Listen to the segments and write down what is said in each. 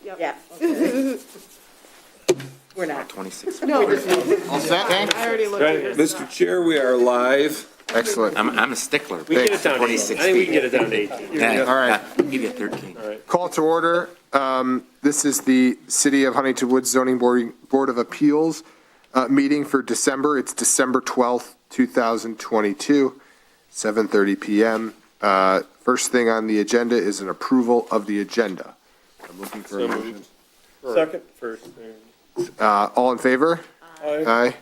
Yep. Yeah. Okay. We're not. 26. No, All set, Hank? I already looked at this. Mr. Chair, we are live. Excellent. I'm a stickler. We can get it down to 26 18. I think we feet. can get it down to 18. Yeah, All right. I'll give you 13. All right. Call to order. This is the City of Huntington Woods Zoning Board of Appeals meeting for December. It's December 12th, 2022, 7:30 PM. First thing on the agenda is an approval of the agenda. I'm looking for a So motion. moved. Second, first. All in favor? Aye. Aye.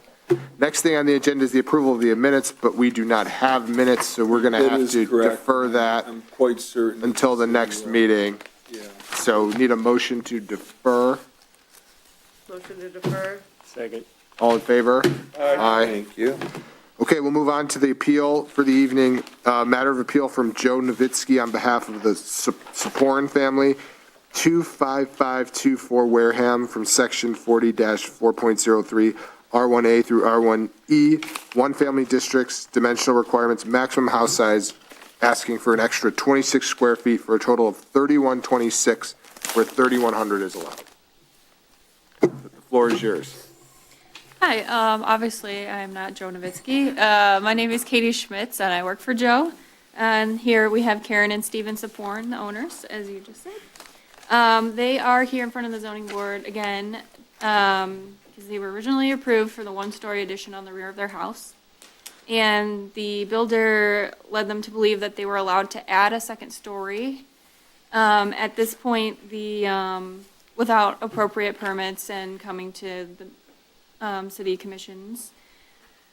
Next thing on the agenda is the approval of the minutes, but we do not have minutes, so we're going to That have is to correct. defer that I'm quite certain. until the next meeting. Yeah. So need a motion to defer. Motion to defer. Second. All in favor? Aye. Thank you. Okay, we'll move on to the appeal for the evening. Matter of appeal from Joe Novitsky on behalf of the Saporin family, 25524 Wareham from section 40-4.03, R1A through R1E, one family districts, dimensional requirements, maximum house size, asking for an extra 26 square feet for a total of 3126, where 3100 is allowed. The floor is yours. Hi, obviously, I am not Joe Novitsky. My name is Katie Schmitz, and I work for Joe. And here we have Karen and Steven Saporn, the owners, as you just said. They are here in front of the zoning board again, because they were originally approved for the one-story addition on the rear of their house. And the builder led them to believe that they were allowed to add a second story. At this point, without appropriate permits and coming to the city commissions.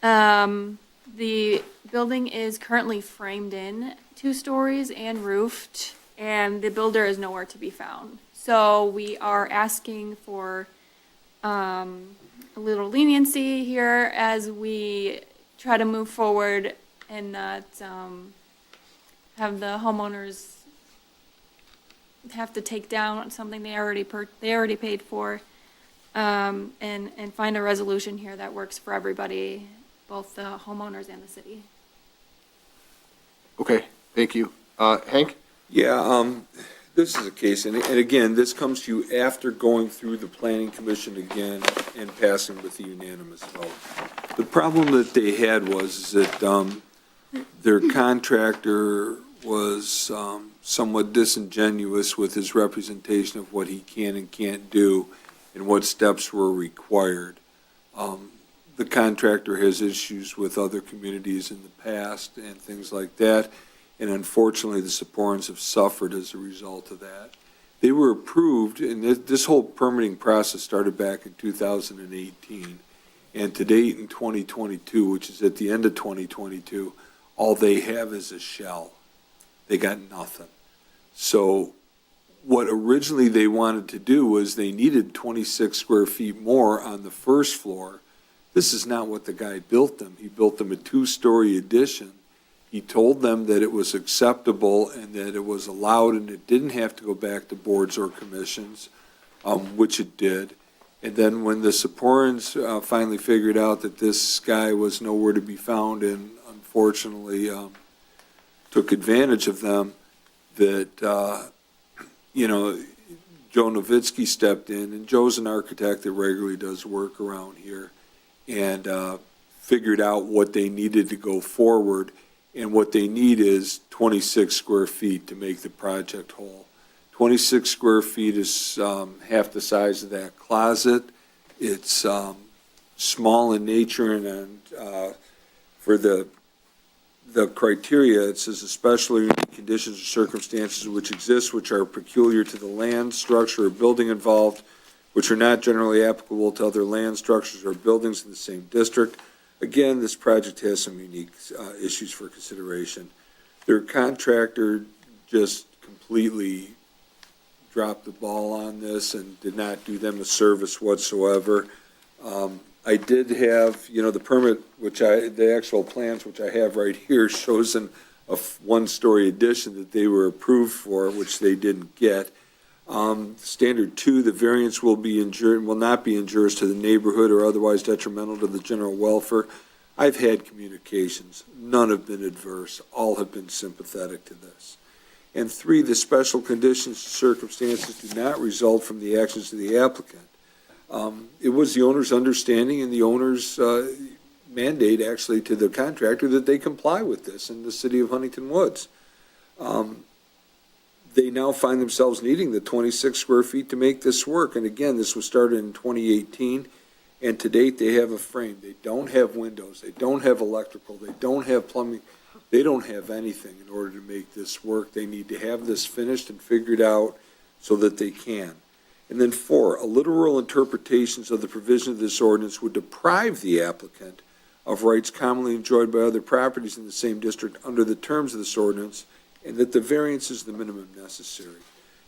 The building is currently framed in 2 stories and roofed, and the builder is nowhere to be found. So we are asking for a little leniency here as we try to move forward and not have the homeowners have to take down something they already paid for. And find a resolution here that works for everybody, both the homeowners and the city. Okay, thank you. Hank? Yeah, this is a case, and again, this comes to you after going through the planning commission again and passing with a unanimous vote. The problem that they had was that their contractor was somewhat disingenuous with his representation of what he can and can't do and what steps were required. The contractor has issues with other communities in the past and things like that, and unfortunately, the Saporans have suffered as a result of that. They were approved, and this whole permitting process started back in 2018, and to date in 2022, which is at the end of 2022, all they have is a shell. They got nothing. So what originally they wanted to do was they needed 26 square feet more on the first floor. This is not what the guy built them. He built them a 2-story addition. He told them that it was acceptable and that it was allowed and it didn't have to go back to boards or commissions, which it did. And then when the Saporans finally figured out that this guy was nowhere to be found and unfortunately took advantage of them, that Joe Novitsky stepped in, and Joe's an architect that regularly does work around here, and figured out what they needed to go forward, and what they need is 26 square feet to make the project whole. 26 square feet is half the size of that closet. It's small in nature, and for the criteria, it says especially conditions or circumstances which exist which are peculiar to the land, structure, or building involved, which are not generally applicable to other land, structures, or buildings in the same district. Again, this project has some unique issues for consideration. Their contractor just completely dropped the ball on this and did not do them a service whatsoever. I did have, the permit, the actual plans, which I have right here, shows a 1-story addition that they were approved for, which they didn't get. Standard 2, the variance will not be injurious to the neighborhood or otherwise detrimental to the general welfare. I've had communications. None have been adverse. All have been sympathetic to this. And 3, the special conditions and circumstances do not result from the actions of the applicant. It was the owner's understanding and the owner's mandate actually to the contractor that they comply with this in the city of Huntington Woods. They now find themselves needing the 26 square feet to make this work. And again, this was started in 2018, and to date, they have a frame. They don't have windows, they don't have electrical, they don't have plumbing, they don't have anything in order to make this work. They need to have this finished and figured out so that they can. And then 4, literal interpretations of the provision of this ordinance would deprive the applicant of rights commonly enjoyed by other properties in the same district under the terms of this ordinance, and that the variance is the minimum necessary.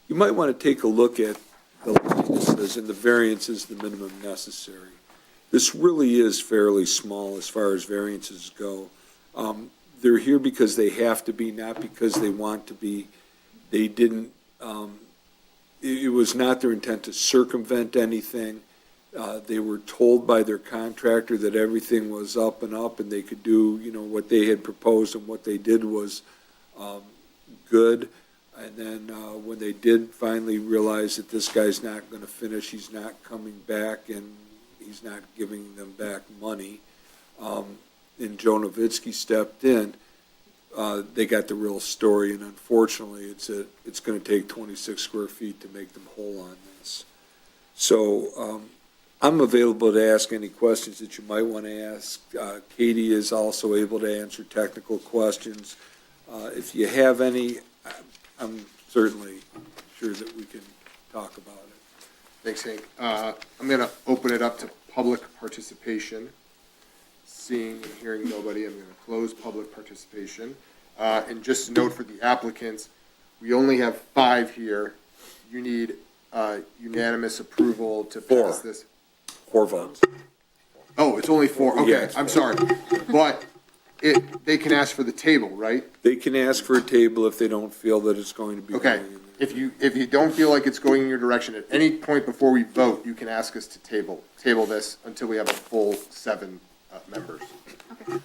You might want to take a look at the line that says, and the variance is the minimum necessary. This really is fairly small as far as variances go. They're here because they have to be, not because they want to be. They didn't, it was not their intent to circumvent anything. They were told by their contractor that everything was up and up and they could do, what they had proposed, and what they did was good. And then when they did finally realize that this guy's not going to finish, he's not coming back, and he's not giving them back money, and Joe Novitsky stepped in, they got the real story. And unfortunately, it's going to take 26 square feet to make them whole on this. So I'm available to ask any questions that you might want to ask. Katie is also able to answer technical questions. If you have any, I'm certainly sure that we can talk about it. Thanks, Hank. I'm going to open it up to public participation. Seeing and hearing nobody, I'm going to close public participation. And just a note for the applicants, we only have 5 here. You need unanimous approval to pass 4. this. 4 votes. Oh, it's only 4. Okay, Yes. I'm sorry. But they can ask for the table, right? They can ask for a table if they don't feel that it's going to be Okay. going in there. If you don't feel like it's going in your direction, at any point before we vote, you can ask us to table this until we have a full 7 members. Okay.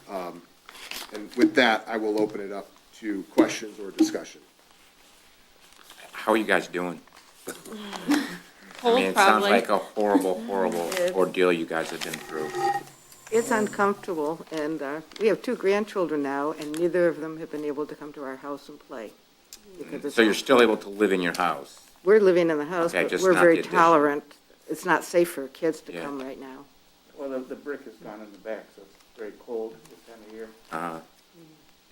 And with that, I will open it up to questions or discussion. How are you guys doing? I Cold, mean, it sounds probably. like a horrible, horrible It- ordeal you guys have been through. It's uncomfortable, and we have 2 grandchildren now, and neither of them have been able to come to our house and play. Because it's, So you're still able to live in your house? we're living in the house, Okay, but just we're not very the addition. tolerant. It's not safe for kids to Yeah. come right now. Well, the brick is gone in the back, so it's very cold this time of year.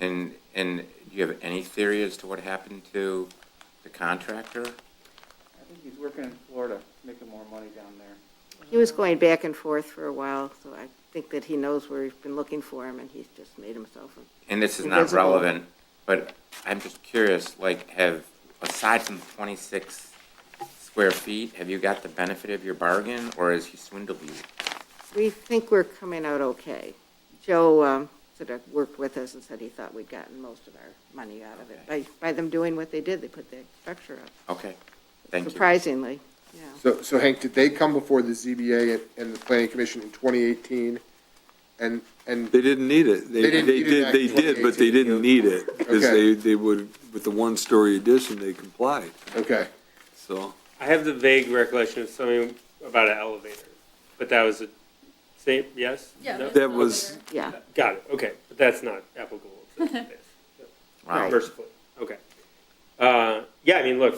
And do you have any theory as to what happened to the contractor? I think he's working in Florida, making more money down there. He was going back and forth for a while, so I think that he knows where we've been looking for him, and he's just made himself. And this is not Invisible. relevant, but I'm just curious, aside from 26 square feet, have you got the benefit of your bargain, or has he swindled you? We think we're coming out okay. Joe sort of worked with us and said he thought we'd gotten most of our money out of it. By them doing what they did, they put the structure up, Okay, thank you. surprisingly, yeah. So Hank, did they come before the ZBA and the planning commission in 2018? And They didn't need it. They didn't need it back in They did, but they 2018. didn't need it, because Okay. they would, with the 1-story addition, they complied, okay, so. I have the vague recollection of something about an elevator, but that was a, same, yes? Yeah, No? that's That was, Yeah, Got it, okay, but that's not applicable to this, Wow. mercifully, okay. Yeah, I mean, look,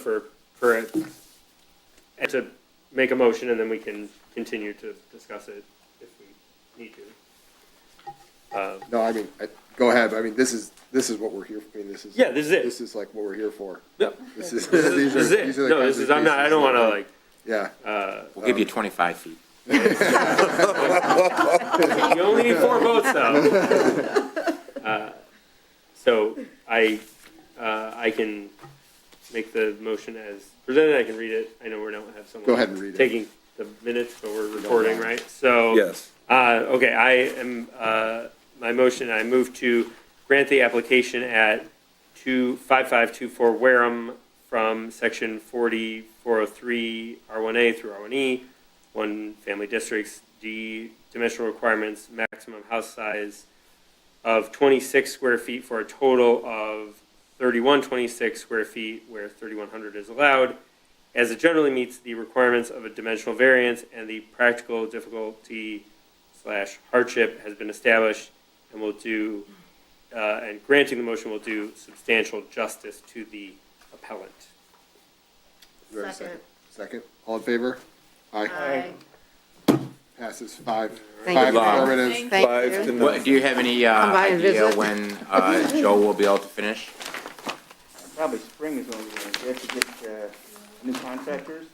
and to make a motion, and then we can continue to discuss it if we need to. no, I mean, go ahead, I mean, this is what we're here, I mean, this is. Yeah, this is it. This is like what we're here for. Yep. This is, This is it. these are the No, kinds this of is, I'm not, I cases don't wanna that- like, Yeah, We'll give you 25 feet. you only need 4 votes though. So I can make the motion as presented, I can read it, I know we don't have someone. Go ahead and read it. Taking the minutes, but we're recording, right? So. yes. Okay, I am, my motion, I move to grant the application at 25524 Wareham from section 4403 R1A through R1E, 1 family districts, D, dimensional requirements, maximum house size of 26 square feet for a total of 3126 square feet where 3100 is allowed, as it generally meets the requirements of a dimensional variance and the practical difficulty / hardship has been established, and will do, and granting the motion will do substantial justice to the appellant. Do I have a Second. Second, all in favor? Aye. Passes five. Thank Five you. affirmative. Thank 5 to you. What, do you have any Come by and idea visit. when Joe will be able to finish? Probably spring is when we have to get new contractors.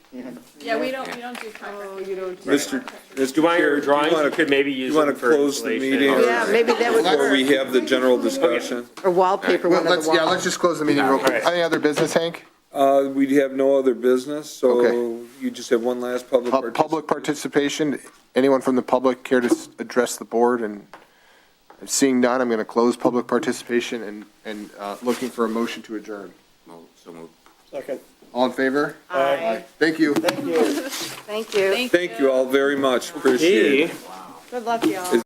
Yeah, we don't do Oh, you don't. Mr. Do you want your Chair, drawings? wanna- You could maybe use you wanna them for close the installation. meeting? Yeah, maybe that would Before we work. have the general discussion, Or wallpaper Well, one of let's, the yeah, walls. let's just close the meeting real quick. Alright. Any other business, Hank? we have no other business, so Okay. you just have one last public Public participation, anyone from the public care to address the board? And seeing none, I'm going to close public participation and looking for a motion to adjourn. So moved. All in favor? Aye. Thank you. Thank you. Thank you all very much, appreciate it. Good luck, y'all.